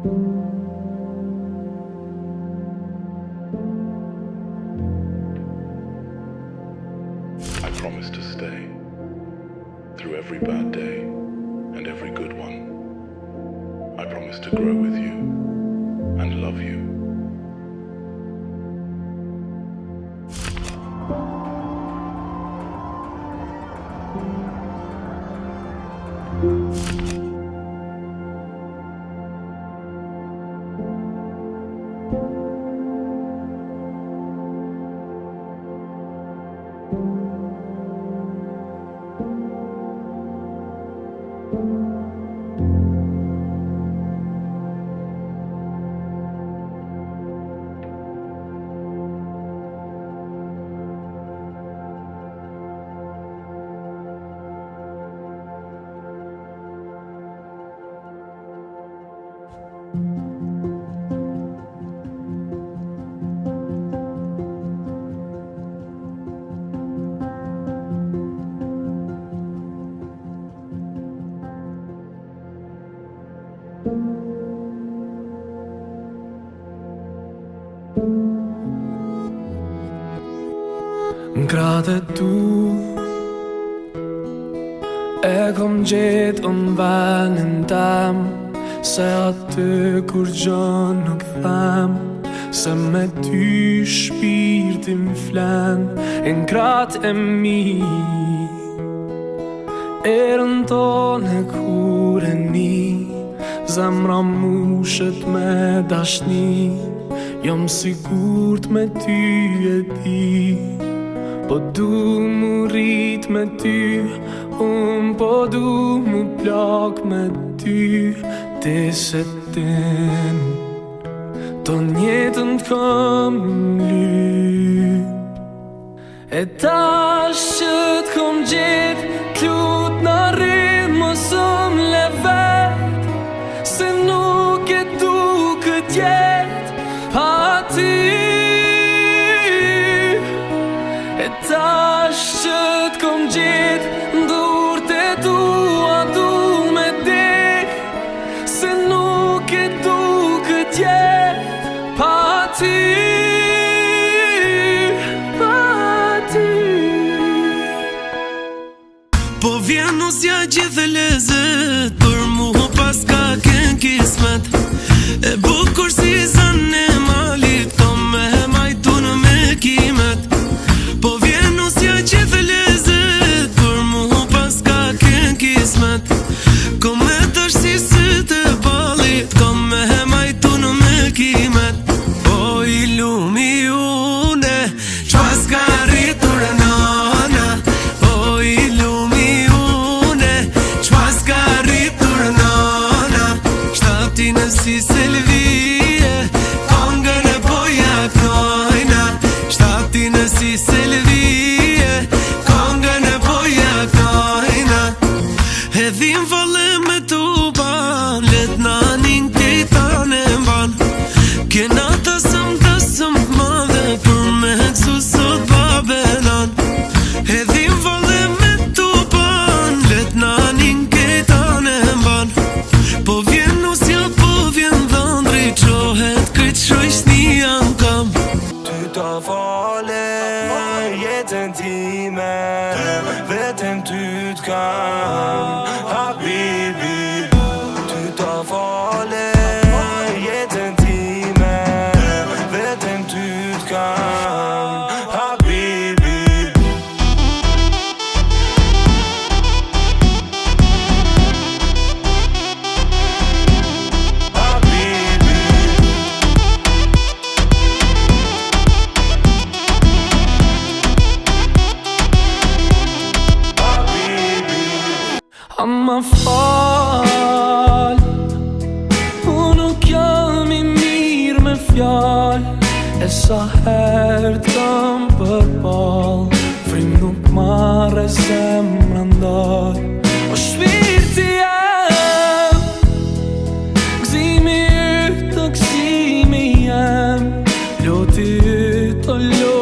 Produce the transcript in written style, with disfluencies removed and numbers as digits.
I promise to stay through every bad day and every good one. I promise to grow with you and love you. N'kratë tu e kom gjetë unë venin tem, se aty kur gjën nuk them, se me ty shpirti m'flen. E n'kratë e mi erën tonë kur e ni, zemra mushet me dashni, jam sigurt me ty e di. Po du mu rrit me ty, po du mu plak me ty, ti se tin ton jetën t'kom lyp. E tash që t'kom gjet, t'lut në rrim mos le vet, se nuk e du kët jet pa ty. E tash që t'kom gjet, ndurët e tua du me dek, se nuk e du kët jet pa ty. Po vjen usja gjithë lezet, për mu pas ka ken kismet, e bukur si zën e malit, ko me majtu në me kimet. Po vjen usja gjithë lezet, për mu pas ka ken kismet, ko me tash si sytë e balit, ko me majtu në me kimet. O i lumi une, qpas ka rritur e nana, o i lumi në si selvije, kongën e poja knojna. Shtatin në si selvije, kongën e poja knojna. Hedhim falle me tuban, let nanin kejtan e mban. Kena të sëm madhe, për me kësu sot babelan. Hedhim falle me tuban, let nanin kejtan e mban. Po vjen usja, po vjen dhëndri, qohet këtë shoqni jam kam. Ty ta fale jetën time, vetëm ty t'kam, habibi. Ty ta fale jetën time, vetëm ty t'kam, habibi. Amma fal, unë nuk jam i mirë me fjall, e sa herë t'kam përball, frim nuk marrë zemra ndal. O shpirti jem, gëzimi yt o gëzimi jem, loti yt o loti